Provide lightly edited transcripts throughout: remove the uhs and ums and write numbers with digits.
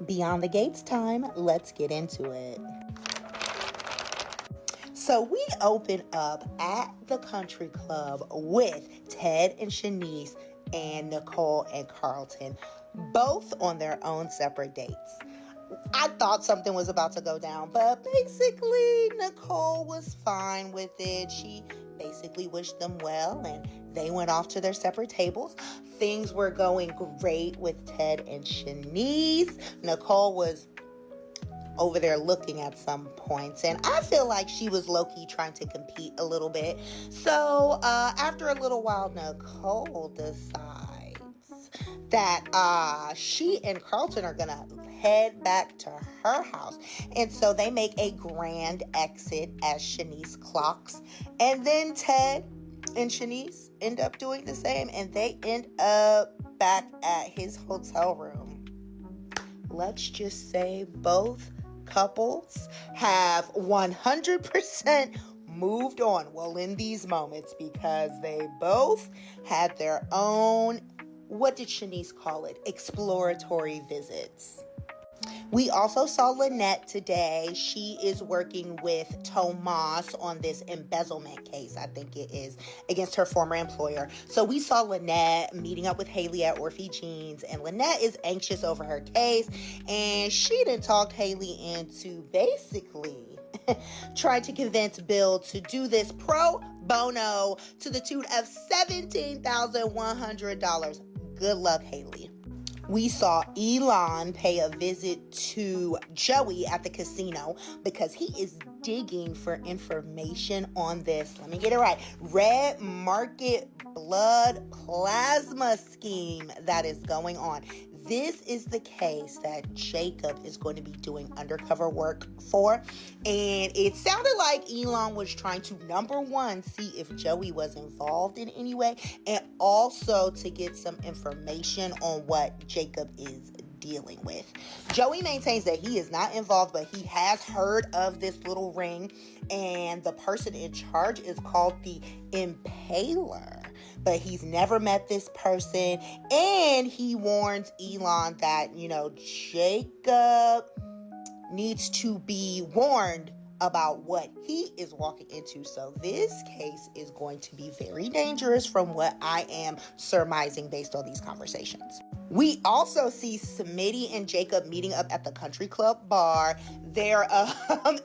Beyond the Gates time, let's get into it. So we open up at the country club with Ted and Shanice and Nicole and Carlton, both on their own separate dates. I thought something was about to go down, but basically Nicole was fine with it. She basically wished them well, and they went off to their separate tables. Things were going great with Ted and Shanice. Nicole was over there looking at some points, and I feel like she was low-key trying to compete a little bit. So after a little while, Nicole decides that she and Carlton are gonna head back to her house, and so they make a grand exit as Shanice clocks, and then Ted and Shanice end up doing the same, and they end up back at his hotel room. Let's just say both couples have 100% moved on, well, in these moments, because they both had their own, what did Shanice call it, exploratory visits. We also saw Lynette today. She is working with Tomas on this embezzlement case, I think it is, against her former employer. So we saw Lynette meeting up with Haley at Orphey Gene's, and Lynette is anxious over her case, and she done talked Haley into basically trying to convince Bill to do this pro bono to the tune of $17,100. Good luck, Haley. We saw Elon pay a visit to Joey at the casino because he is digging for information on this, let me get it right, red market blood plasma scheme that is going on. This is the case that Jacob is going to be doing undercover work for. And it sounded like Elon was trying to, number one, see if Joey was involved in any way, and also to get some information on what Jacob is dealing with. Joey maintains that he is not involved, but he has heard of this little ring, and the person in charge is called the Impaler. But he's never met this person, and he warns Elon that, Jacob needs to be warned about what he is walking into. So this case is going to be very dangerous from what I am surmising based on these conversations. We also see Smitty and Jacob meeting up at the country club bar. Their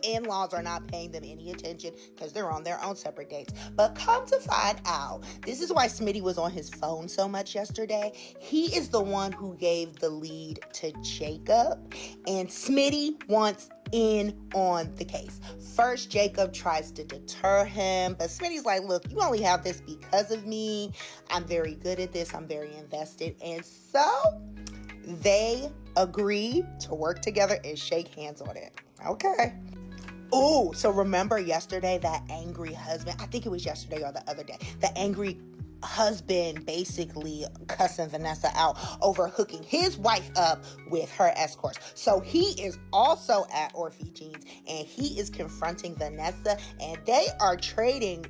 in-laws are not paying them any attention because they're on their own separate dates. But come to find out, this is why Smitty was on his phone so much yesterday. He is the one who gave the lead to Jacob, and Smitty wants in on the case. First, Jacob tries to deter him, but Smitty's like, look, you only have this because of me. I'm very good at this. I'm very invested. And so they agree to work together and shake hands on it. Okay. Oh, so remember yesterday that angry husband, I think it was yesterday or the other day, the angry husband basically cussing Vanessa out over hooking his wife up with her escorts. So he is also at Orphey Gene's, and he is confronting Vanessa, and they are trading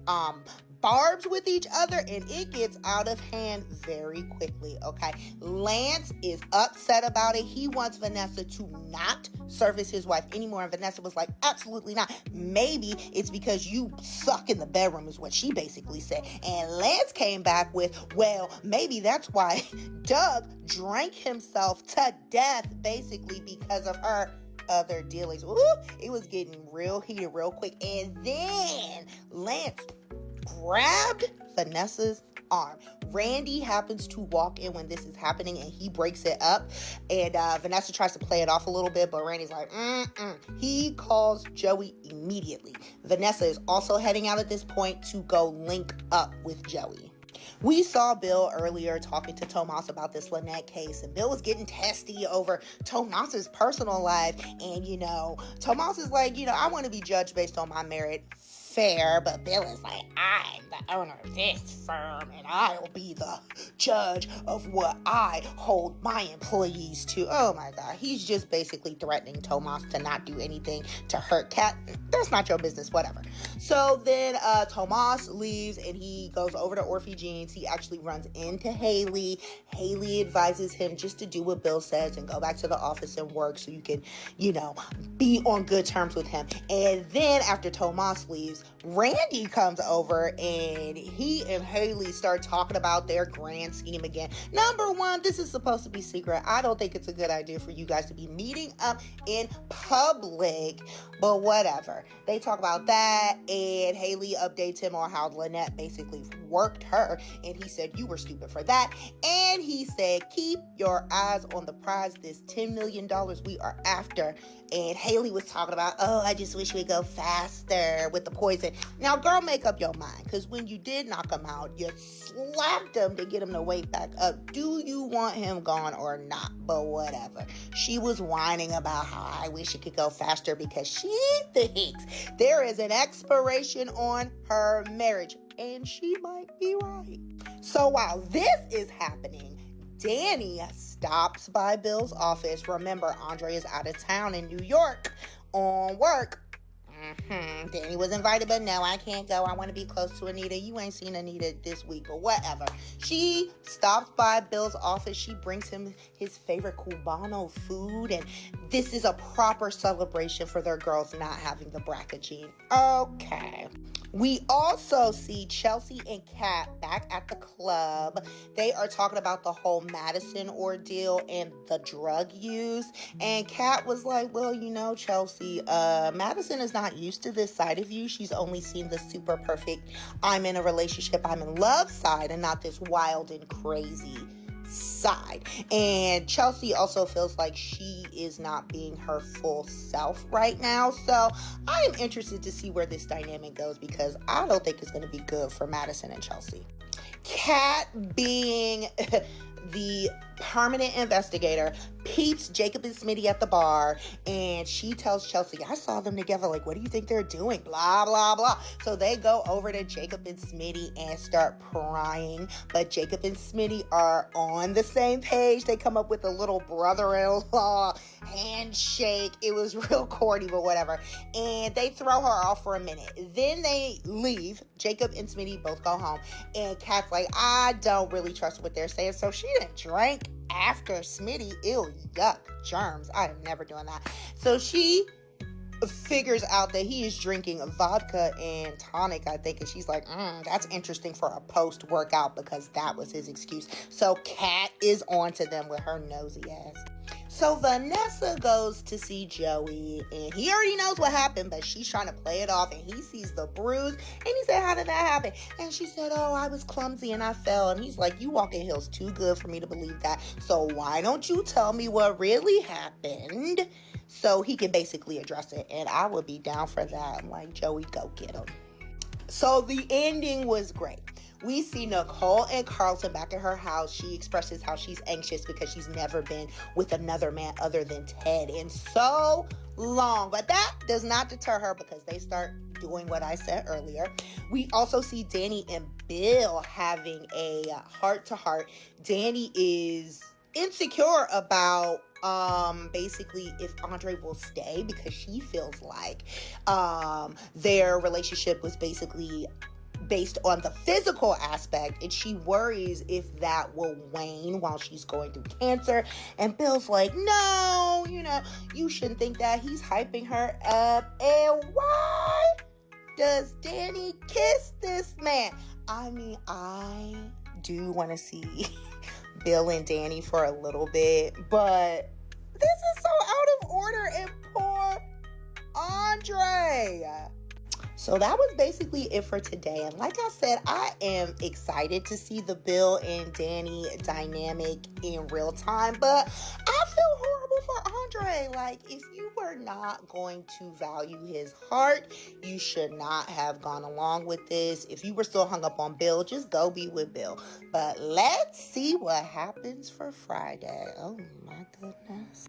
barbs with each other, and it gets out of hand very quickly, okay? Lance is upset about it. He wants Vanessa to not service his wife anymore, and Vanessa was like, absolutely not. Maybe it's because you suck in the bedroom is what she basically said. And Lance came back with, well, maybe that's why Doug drank himself to death basically because of her other dealings. Ooh, it was getting real heated real quick. And then Lance grabbed Vanessa's arm. Randy happens to walk in when this is happening, and he breaks it up, and Vanessa tries to play it off a little bit, but Randy's like, He calls Joey immediately. Vanessa is also heading out at this point to go link up with Joey. We saw Bill earlier talking to Tomas about this Lynette case, and Bill was getting testy over Tomas's personal life, and Tomas is like, I want to be judged based on my merit. fair, but Bill is like, I'm the owner of this firm, and I'll be the judge of what I hold my employees to. Oh my God, he's just basically threatening Tomas to not do anything to hurt Kat. That's not your business, whatever. So then Tomas leaves, and he goes over to Orphey Gene's. He actually runs into Haley. Haley advises him just to do what Bill says and go back to the office and work so you can, be on good terms with him. And then after Tomas leaves, Randy comes over, and he and Haley start talking about their grand scheme again. Number one, this is supposed to be secret. I don't think it's a good idea for you guys to be meeting up in public, but whatever. They talk about that, and Haley updates him on how Lynette basically worked her, and he said, you were stupid for that. And he said, keep your eyes on the prize, this $10 million we are after. And Haley was talking about, I just wish we'd go faster with the poison. Now, girl, make up your mind, because when you did knock him out, you slapped him to get him to wake back up. Do you want him gone or not? But whatever. She was whining about how I wish it could go faster because she thinks there is an expiration on her marriage. And she might be right. So while this is happening, Dani stops by Bill's office. Remember, Andre is out of town in New York on work. Dani was invited, but no, I can't go. I want to be close to Anita. You ain't seen Anita this week, but whatever. She stops by Bill's office. She brings him his favorite Cubano food, and this is a proper celebration for their girls not having the BRCA gene. Okay. We also see Chelsea and Kat back at the club. They are talking about the whole Madison ordeal and the drug use. And Kat was like, well, Chelsea, Madison is not used to this side of you. She's only seen the super perfect, I'm in a relationship, I'm in love side, and not this wild and crazy side. And Chelsea also feels like she is not being her full self right now. So I am interested to see where this dynamic goes, because I don't think it's going to be good for Madison and Chelsea. Kat, being the permanent investigator, peeps Jacob and Smitty at the bar, and she tells Chelsea, I saw them together, like, what do you think they're doing? Blah, blah, blah. So they go over to Jacob and Smitty and start prying, but Jacob and Smitty are on the same page. They come up with a little brother-in-law handshake. It was real corny, but whatever. And they throw her off for a minute. Then they leave. Jacob and Smitty both go home, and Kat's like, I don't really trust what they're saying, so she didn't drink after Smitty. Ew, yuck, germs. I am never doing that. So she figures out that he is drinking vodka and tonic, I think, and she's like, that's interesting for a post-workout, because that was his excuse. So Kat is on to them with her nosy ass. So Vanessa goes to see Joey, and he already knows what happened, but she's trying to play it off, and he sees the bruise, and he said, how did that happen? And she said, I was clumsy and I fell. And he's like, you walk in heels too good for me to believe that, so why don't you tell me what really happened so he can basically address it? And I would be down for that. I'm like, Joey, go get him. So the ending was great. We see Nicole and Carlton back at her house. She expresses how she's anxious because she's never been with another man other than Ted in so long. But that does not deter her, because they start doing what I said earlier. We also see Dani and Bill having a heart-to-heart. Dani is insecure about basically if Andre will stay, because she feels like their relationship was basically based on the physical aspect, and she worries if that will wane while she's going through cancer. And Bill's like, no, you shouldn't think that. He's hyping her up. And why does Dani kiss this man? I mean, I do want to see Bill and Dani for a little bit, but this is so out of order, and poor Andre. So that was basically it for today. And like I said, I am excited to see the Bill and Dani dynamic in real time. But I feel horrible for Andre. Like, if you were not going to value his heart, you should not have gone along with this. If you were still hung up on Bill, just go be with Bill. But let's see what happens for Friday. Oh my goodness.